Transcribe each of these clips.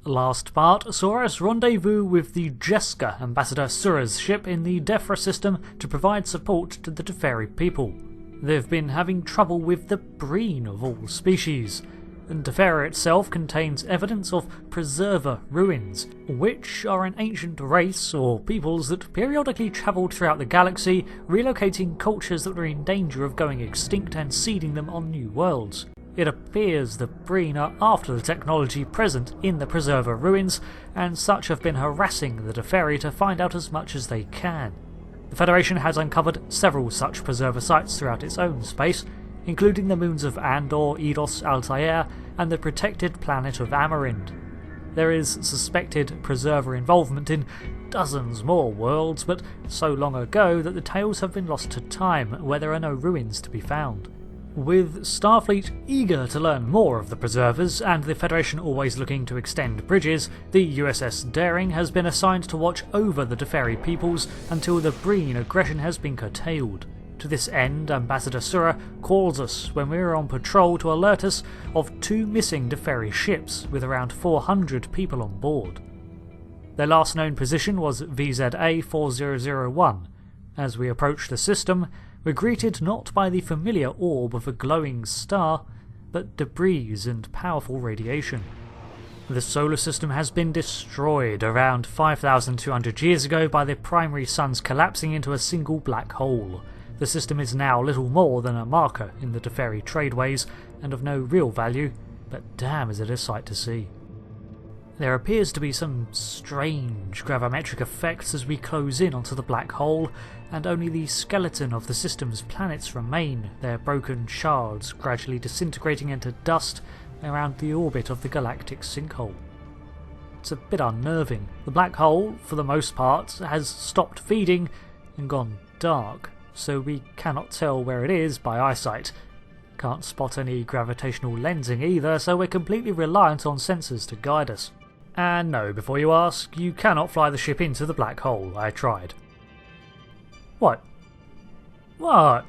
Last part saw us rendezvous with the Jeska, Ambassador Sura's ship in the Defera system to provide support to the Deferi people. They've been having trouble with the Breen of all species, and Defera itself contains evidence of preserver ruins, which are an ancient race or peoples that periodically travelled throughout the galaxy, relocating cultures that were in danger of going extinct and seeding them on new worlds. It appears the Breen are after the technology present in the preserver ruins, and such have been harassing the Deferi to find out as much as they can. The Federation has uncovered several such preserver sites throughout its own space, including the moons of Andor, Eidos, Altair, and the protected planet of Amerind. There is suspected preserver involvement in dozens more worlds, but so long ago that the tales have been lost to time, where there are no ruins to be found. With Starfleet eager to learn more of the preservers, and the Federation always looking to extend bridges, the USS Daring has been assigned to watch over the Deferi peoples until the Breen aggression has been curtailed. To this end, Ambassador Sura calls us when we are on patrol to alert us of 2 missing Deferi ships with around 400 people on board. Their last known position was VZA 4001. As we approach the system, we're greeted not by the familiar orb of a glowing star, but debris and powerful radiation. The solar system has been destroyed around 5,200 years ago by the primary suns collapsing into a single black hole. The system is now little more than a marker in the Deferi tradeways, and of no real value, but damn is it a sight to see. There appears to be some strange gravimetric effects as we close in onto the black hole, and only the skeleton of the system's planets remain, their broken shards gradually disintegrating into dust around the orbit of the galactic sinkhole. It's a bit unnerving. The black hole, for the most part, has stopped feeding and gone dark, so we cannot tell where it is by eyesight. Can't spot any gravitational lensing either, so we're completely reliant on sensors to guide us. And no, before you ask, you cannot fly the ship into the black hole. I tried. What? What?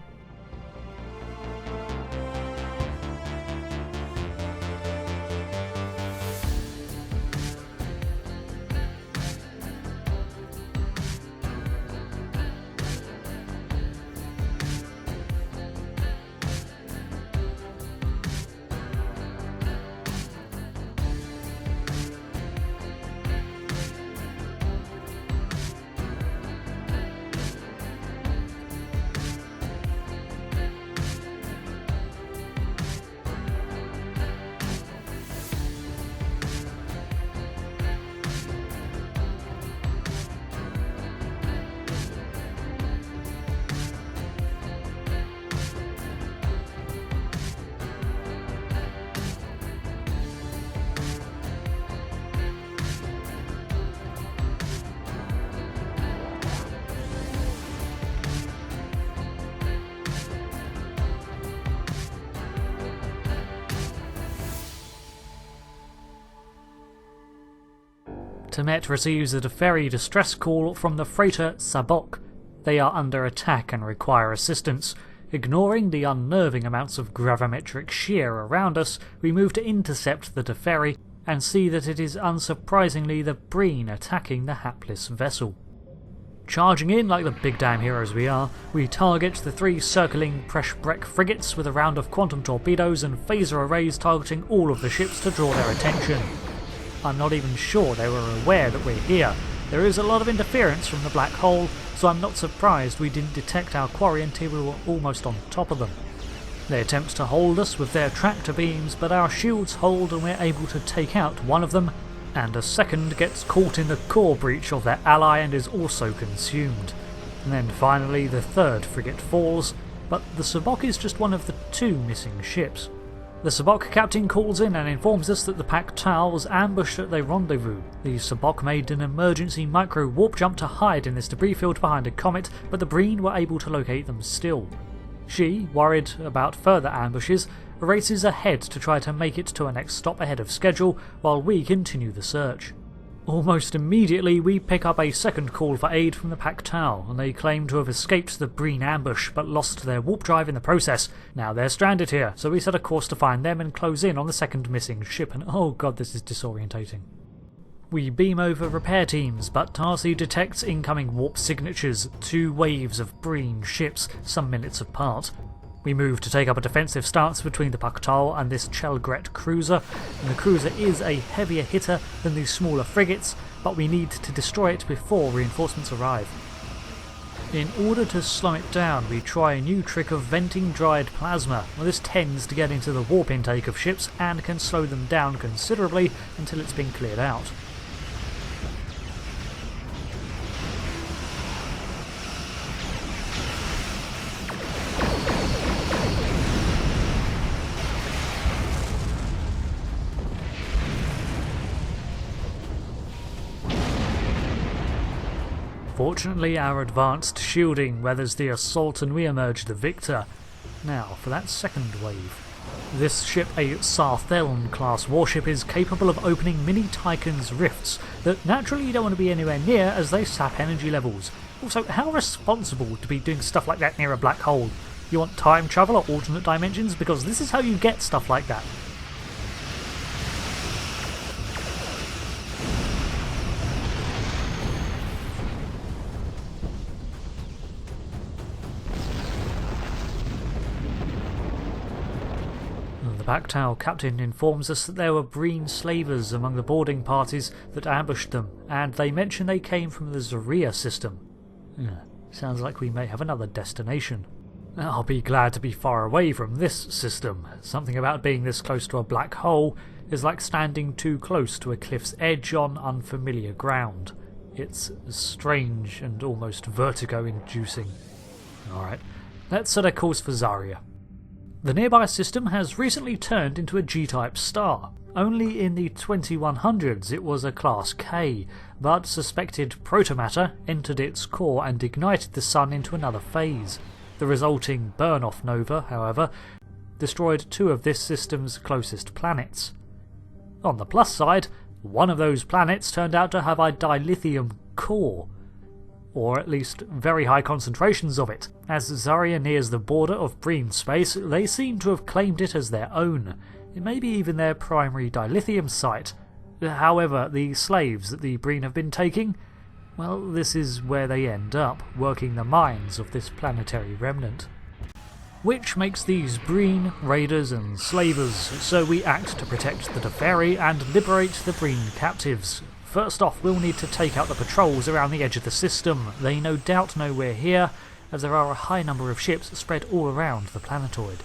Temet receives a Deferi distress call from the freighter Sabok. They are under attack and require assistance. Ignoring the unnerving amounts of gravimetric shear around us, we move to intercept the Deferi and see that it is unsurprisingly the Breen attacking the hapless vessel. Charging in like the big damn heroes we are, we target the 3 circling Preshbrek frigates with a round of quantum torpedoes and phaser arrays targeting all of the ships to draw their attention. I'm not even sure they were aware that we're here. There is a lot of interference from the black hole, so I'm not surprised we didn't detect our quarry until we were almost on top of them. They attempt to hold us with their tractor beams, but our shields hold and we're able to take out one of them, and a second gets caught in the core breach of their ally and is also consumed. And then finally the 3rd frigate falls, but the Sabok is just one of the 2 missing ships. The Sabok captain calls in and informs us that the Pactal was ambushed at their rendezvous. The Sabok made an emergency micro-warp jump to hide in this debris field behind a comet, but the Breen were able to locate them still. She, worried about further ambushes, races ahead to try to make it to a next stop ahead of schedule while we continue the search. Almost immediately we pick up a second call for aid from the Pactal, and they claim to have escaped the Breen ambush but lost their warp drive in the process. Now they're stranded here, so we set a course to find them and close in on the second missing ship, and oh god, this is disorientating. We beam over repair teams, but Tarsi detects incoming warp signatures, 2 waves of Breen ships some minutes apart. We move to take up a defensive stance between the Paktal and this Chelgret cruiser, and the cruiser is a heavier hitter than the smaller frigates, but we need to destroy it before reinforcements arrive. In order to slow it down, we try a new trick of venting dried plasma. Well, this tends to get into the warp intake of ships and can slow them down considerably until it's been cleared out. Fortunately, our advanced shielding weathers the assault and we emerge the victor. Now, for that second wave. This ship, a Sartheln class warship, is capable of opening mini Tychon's rifts that naturally you don't want to be anywhere near as they sap energy levels. Also, how responsible to be doing stuff like that near a black hole? You want time travel or alternate dimensions? Because this is how you get stuff like that. The Paktal Captain informs us that there were Breen slavers among the boarding parties that ambushed them, and they mention they came from the Zaria system. Sounds like we may have another destination. I'll be glad to be far away from this system. Something about being this close to a black hole is like standing too close to a cliff's edge on unfamiliar ground. It's strange and almost vertigo-inducing. Alright, let's set a course for Zaria. The nearby system has recently turned into a G-type star. Only in the 2100s it was a Class K, but suspected protomatter entered its core and ignited the sun into another phase. The resulting burn-off nova, however, destroyed 2 of this system's closest planets. On the plus side, one of those planets turned out to have a dilithium core, or at least very high concentrations of it. As Zaria nears the border of Breen space, they seem to have claimed it as their own. It may be even their primary dilithium site. However, the slaves that the Breen have been taking, well, this is where they end up, working the mines of this planetary remnant. Which makes these Breen raiders and slavers, so we act to protect the Deferi and liberate the Breen captives. First off, we'll need to take out the patrols around the edge of the system. They no doubt know we're here, as there are a high number of ships spread all around the planetoid.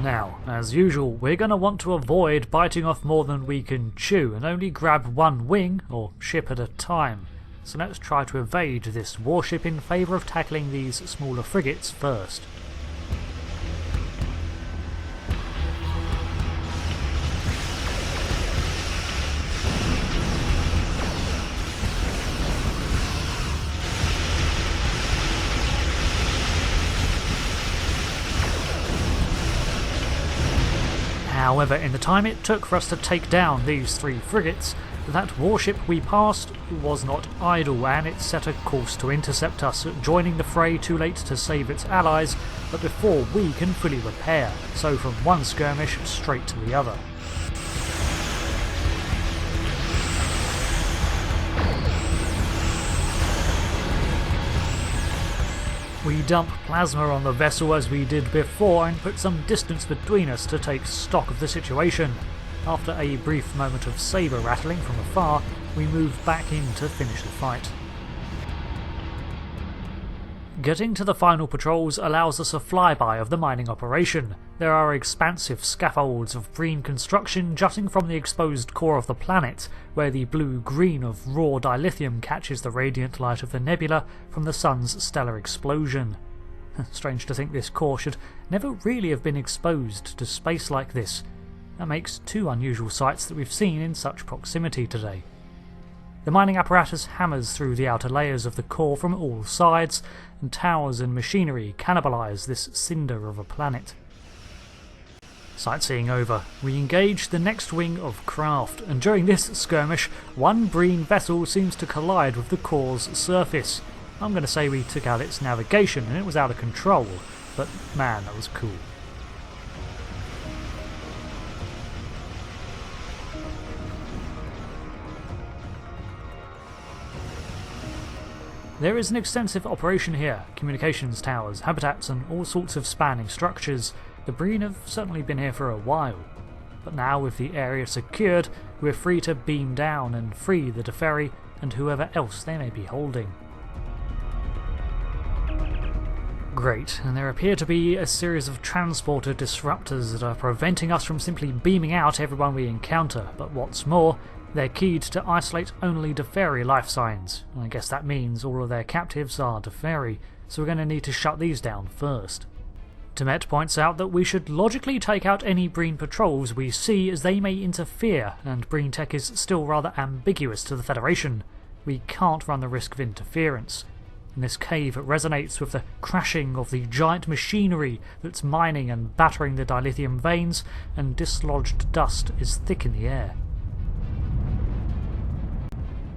Now, as usual, we're going to want to avoid biting off more than we can chew and only grab one wing, or ship at a time. So let's try to evade this warship in favour of tackling these smaller frigates first. However, in the time it took for us to take down these 3 frigates, that warship we passed was not idle and it set a course to intercept us, joining the fray too late to save its allies, but before we can fully repair, so from one skirmish straight to the other. We dump plasma on the vessel as we did before and put some distance between us to take stock of the situation. After a brief moment of saber rattling from afar, we move back in to finish the fight. Getting to the final patrols allows us a flyby of the mining operation. There are expansive scaffolds of Breen construction jutting from the exposed core of the planet, where the blue-green of raw dilithium catches the radiant light of the nebula from the sun's stellar explosion. Strange to think this core should never really have been exposed to space like this. That makes 2 unusual sights that we've seen in such proximity today. The mining apparatus hammers through the outer layers of the core from all sides, and towers and machinery cannibalise this cinder of a planet. Sightseeing over, we engage the next wing of craft, and during this skirmish, one Breen vessel seems to collide with the core's surface. I'm going to say we took out its navigation and it was out of control, but man, that was cool. There is an extensive operation here, communications towers, habitats and all sorts of spanning structures. The Breen have certainly been here for a while. But now with the area secured, we're free to beam down and free the Deferi and whoever else they may be holding. Great, and there appear to be a series of transporter disruptors that are preventing us from simply beaming out everyone we encounter, but what's more, they're keyed to isolate only Deferi life signs. I guess that means all of their captives are Deferi, so we're going to need to shut these down first. Temet points out that we should logically take out any Breen patrols we see as they may interfere, and Breen tech is still rather ambiguous to the Federation. We can't run the risk of interference. And this cave resonates with the crashing of the giant machinery that's mining and battering the dilithium veins, and dislodged dust is thick in the air.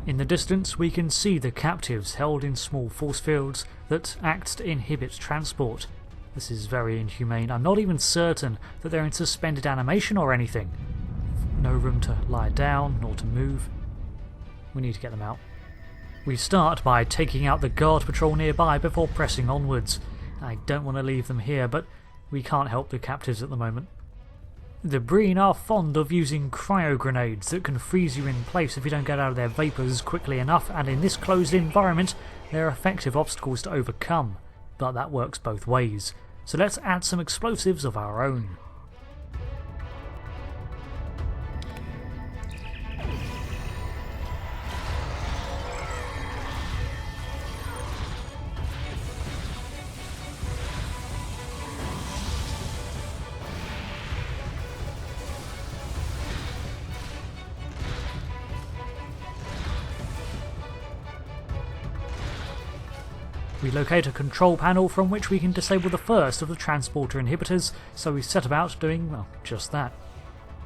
In the distance we can see the captives held in small force fields that act to inhibit transport. This is very inhumane. I'm not even certain that they're in suspended animation or anything. No room to lie down nor to move. We need to get them out. We start by taking out the guard patrol nearby before pressing onwards. I don't want to leave them here, but we can't help the captives at the moment. The Breen are fond of using cryo grenades that can freeze you in place if you don't get out of their vapours quickly enough, and in this closed environment they're effective obstacles to overcome, but that works both ways. So let's add some explosives of our own. We locate a control panel from which we can disable the first of the transporter inhibitors, so we set about doing, well, just that.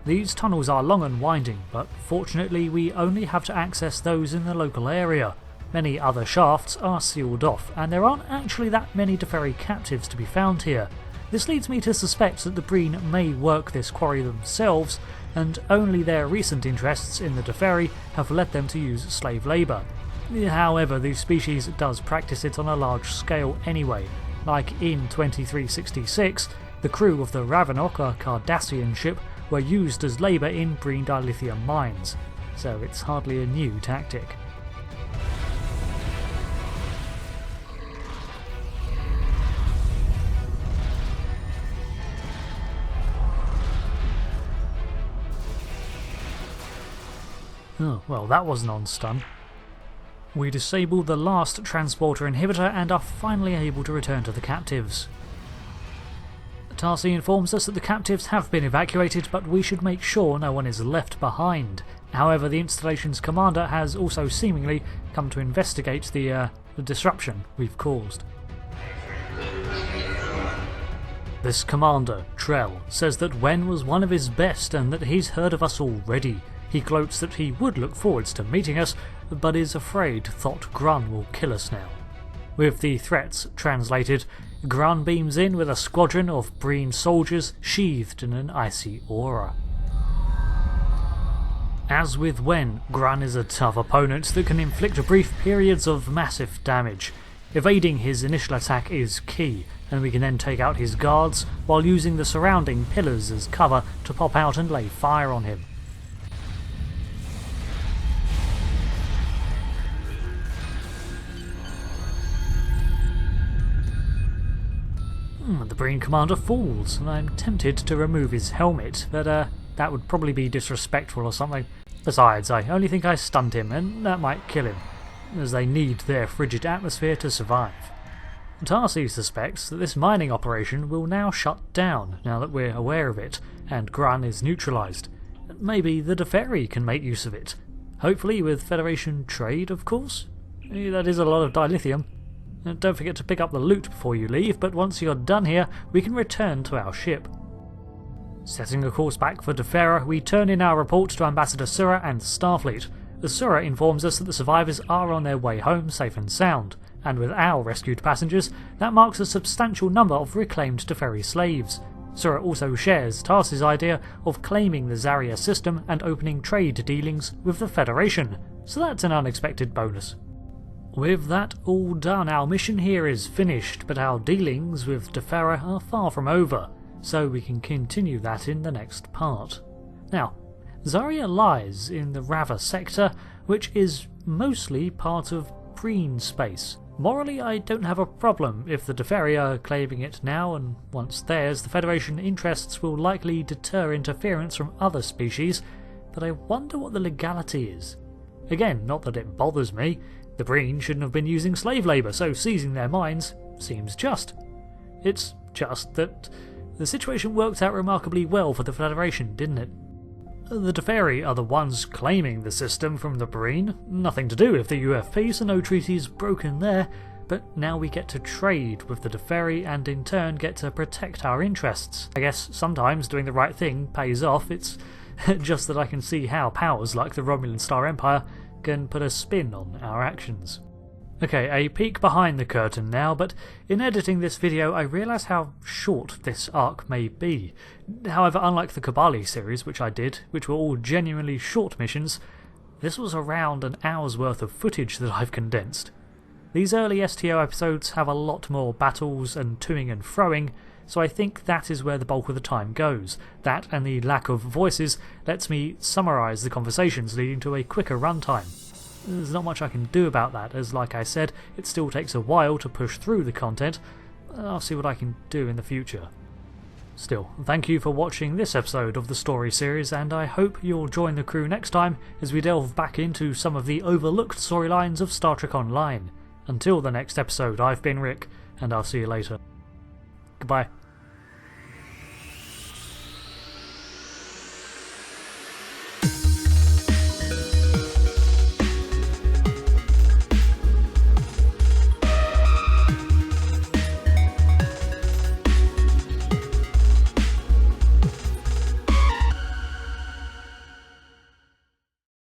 These tunnels are long and winding, but fortunately we only have to access those in the local area. Many other shafts are sealed off, and there aren't actually that many Deferi captives to be found here. This leads me to suspect that the Breen may work this quarry themselves, and only their recent interests in the Deferi have led them to use slave labour. However, the species does practice it on a large scale anyway. Like in 2366, the crew of the Ravenok, a Cardassian ship, were used as labour in Breen dilithium mines, so it's hardly a new tactic. Oh, well, that wasn't on stun. We disable the last transporter inhibitor and are finally able to return to the captives. Tarsi informs us that the captives have been evacuated, but we should make sure no one is left behind. However, the installation's commander has also seemingly come to investigate the disruption we've caused. This commander, Trell, says that Wen was one of his best and that he's heard of us already. He gloats that he would look forwards to meeting us, but is afraid Thot Grun will kill us now. With the threats translated, Grun beams in with a squadron of Breen soldiers sheathed in an icy aura. As with Wen, Grun is a tough opponent that can inflict brief periods of massive damage. Evading his initial attack is key, and we can then take out his guards while using the surrounding pillars as cover to pop out and lay fire on him. The Breen commander falls, and I'm tempted to remove his helmet, but that would probably be disrespectful or something. Besides, I only think I stunned him, and that might kill him, as they need their frigid atmosphere to survive. Tarsi suspects that this mining operation will now shut down, now that we're aware of it, and Grun is neutralised. Maybe the Deferi can make use of it. Hopefully with Federation trade, of course. That is a lot of dilithium. Don't forget to pick up the loot before you leave, but once you're done here, we can return to our ship. Setting a course back for Defera, we turn in our report to Ambassador Sura and Starfleet. Sura informs us that the survivors are on their way home safe and sound, and with our rescued passengers, that marks a substantial number of reclaimed Deferi slaves. Sura also shares Tarsi's idea of claiming the Zarya system and opening trade dealings with the Federation, so that's an unexpected bonus. With that all done, our mission here is finished, but our dealings with Defera are far from over, so we can continue that in the next part. Now, Zarya lies in the Rava sector, which is mostly part of Breen space. Morally, I don't have a problem if the Deferi are claiming it now, and once theirs, the Federation interests will likely deter interference from other species, but I wonder what the legality is. Again, not that it bothers me. The Breen shouldn't have been using slave labour, so seizing their mines seems just. It's just that the situation worked out remarkably well for the Federation, didn't it? The Deferi are the ones claiming the system from the Breen. Nothing to do with the UFP, so no treaties broken there, but now we get to trade with the Deferi and in turn get to protect our interests. I guess sometimes doing the right thing pays off. It's just that I can see how powers like the Romulan Star Empire can put a spin on our actions. Okay, a peek behind the curtain now, but in editing this video I realise how short this arc may be. However, unlike the Kabali series which I did, which were all genuinely short missions, this was around an hour's worth of footage that I've condensed. These early STO episodes have a lot more battles and toing and froing, so I think that is where the bulk of the time goes. That and the lack of voices lets me summarise the conversations, leading to a quicker runtime. There's not much I can do about that, as like I said, it still takes a while to push through the content. I'll see what I can do in the future. Still, thank you for watching this episode of the story series, and I hope you'll join the crew next time as we delve back into some of the overlooked storylines of Star Trek Online. Until the next episode, I've been Rick, and I'll see you later. Goodbye.